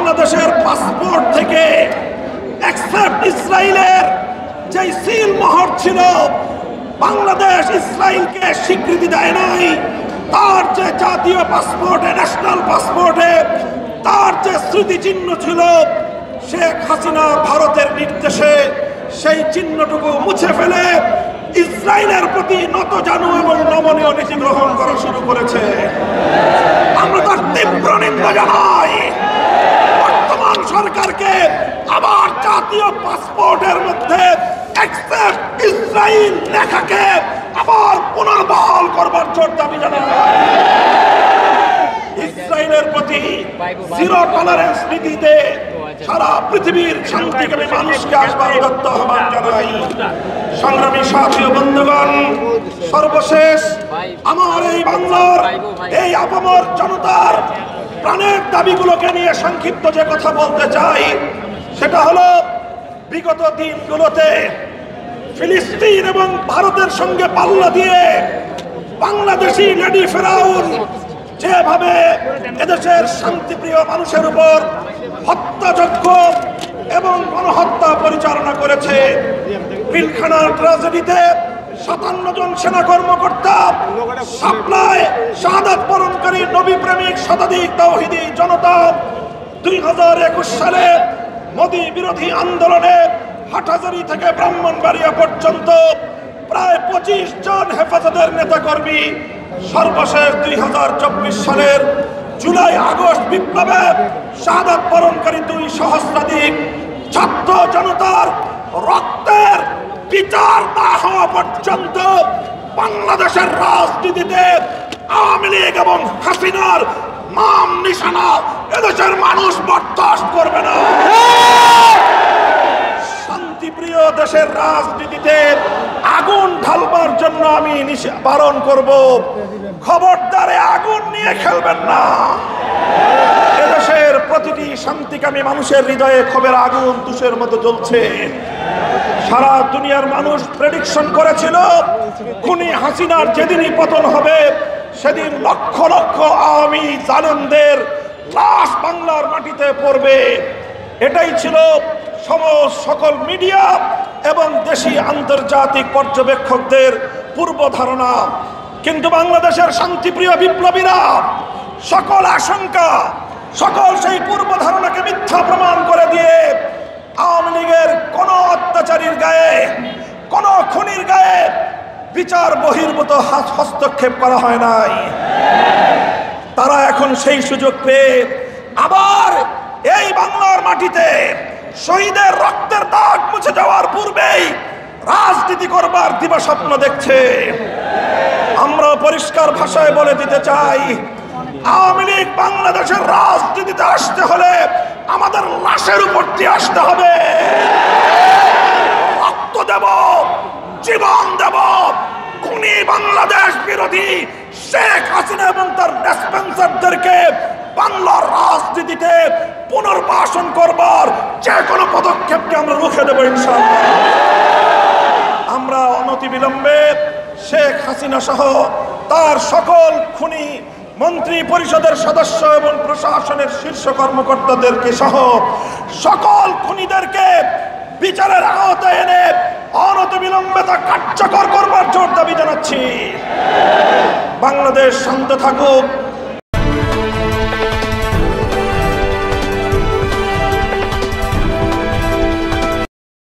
বাংলাদেশের পাসপোর্ট থেকে এক্সেপ্ট ইসরায়েলের যে সিল মোহর ছিল, বাংলাদেশ ইসরায়েলকে স্বীকৃতি দেয় নাই। তার যে জাতীয় পাসপোর্টে, ন্যাশনাল পাসপোর্টে তার যে স্মৃতিচিহ্ন ছিল, শেখ হাসিনা ভারতের নির্দেশে সেই চিহ্নটুকু মুছে ফেলে ইসরায়েলের প্রতি নতজানু এবং নমনীয় নীতি গ্রহণ করা শুরু করেছে। আমরা তার তীব্র নিন্দা জানাই। বর্তমান সরকারকে আবার জাতীয় পাসপোর্টের মধ্যে এক্সেপ্ট ইসরায়েল লেখাকে আবার পুনর্বহাল করবার জোর দাবি জানাই। ইসরায়েলের প্রতি জিরো টলারেন্স নীতিতে সারা পৃথিবীর শান্তিকামী মানুষকে আসবার উদাত্ত আহ্বান জানাই। সংগ্রামী সাথী ও বন্ধুগণ, সর্বশেষ আমার এই বাংলার এই আপামর জনতার প্রাণের দাবিগুলোকে নিয়ে সংক্ষিপ্ত যে কথা বলতে চাই, সেটা হলো বিগত দিনগুলোতে ফিলিস্তিন এবং ভারতের সঙ্গে পাল্লা দিয়ে বাংলাদেশি লেডি ফেরাউন যেভাবে এদেশের শান্তিপ্রিয় মানুষের উপর হত্যাযজ্ঞ এবং গণহত্যা পরিচালনা করেছে। পিলখানার ট্র্যাজেডিতে 57 জন সেনা কর্মকর্তা, শাপলায় শাহাদাত বরণকারী নবী প্রেমিক শতাধিক তাওহীদি জনতা, 2021 সালে মোদী বিরোধী আন্দোলনে হাটহাজারী থেকে ব্রাহ্মণবাড়িয়া পর্যন্ত প্রায় 25 জন হেফাজতের নেতাকর্মী, সর্বশেষ 2024 সালের জুলাই আগস্ট বিপ্লবে শাহাদাত বরণকারী 2 সহস্রাধিক ছাত্র জনতার রক্তের বিচার না হওয়া পর্যন্ত বাংলাদেশের রাজনীতিতে আওয়ামী লীগ এবং হাসিনার নাম নিশানা এদেশের মানুষ বরদাস্ত করবে না। শান্তিপ্রিয় দেশের রাজনীতিতে আগুন ঢালবার জন্য আমি বারণ করব, খবরদারে আগুন নিয়ে খেলবেন না। এদেশের প্রতিটি শান্তিকামী মানুষের হৃদয়ে ক্ষোভের আগুন তুষের মতো জ্বলছে। সারা দুনিয়ার মানুষ প্রেডিকশন করেছিল খুনি হাসিনার যেদিনই পতন হবে সেদিন লক্ষ লক্ষ আওয়ামী জালেমদের লাশ বাংলার মাটিতে পড়বে। এটাই ছিল সকল মিডিয়া এবং দেশি আন্তর্জাতিক পর্যবেক্ষকদের পূর্ব ধারণা। কিন্তু বাংলাদেশের শান্তিপ্রিয় বিপ্লবীরা সকল আশঙ্কা, সকল সেই পূর্ব ধারণাকে মিথ্যা প্রমাণ করে দিয়ে আওয়ামী লীগের কোন অত্যাচারীর গায়ে, কোন খুনির গায়ে বিচার বহির্ভূত হস্তক্ষেপ করা হয় নাই। তারা এখন সেই সুযোগ পেয়ে আবার এই বাংলার মাটিতে শহীদের রক্তের দাগ মুছে যাওয়ার পূর্বেই রাজনীতি করবার দিবাস্বপ্ন দেখছে। আমরা পরিষ্কার ভাষায় বলে দিতে চাই, আওয়ামী লীগ বাংলাদেশের রাজনীতিতে আসতে হলে আমাদের লাশের উপর দিয়ে আসতে হবে। রক্ত দেব, জীবন দেব, খুনি বাংলাদেশ বিরোধী শেখ হাসিনা এবং তার ডিসপেন্সারদেরকে বাংলার রাজনীতিতে পুনর্বাসন করবার যে কোনো পদক্ষেপকে আমরা রুখে দেব ইনশাআল্লাহ। আমরা অনতিবিলম্বে শেখ হাসিনা সহ তার সকল খুনি মন্ত্রী পরিষদের সদস্য এবং প্রশাসনের শীর্ষ কর্মকর্তাদেরকে সহ সকল খুনিদেরকে বিচারের আওতায় এনে অনতিবিলম্বে তা কার্যকর করবার জোর দাবি জানাচ্ছি। বাংলাদেশ শান্ত থাকুক,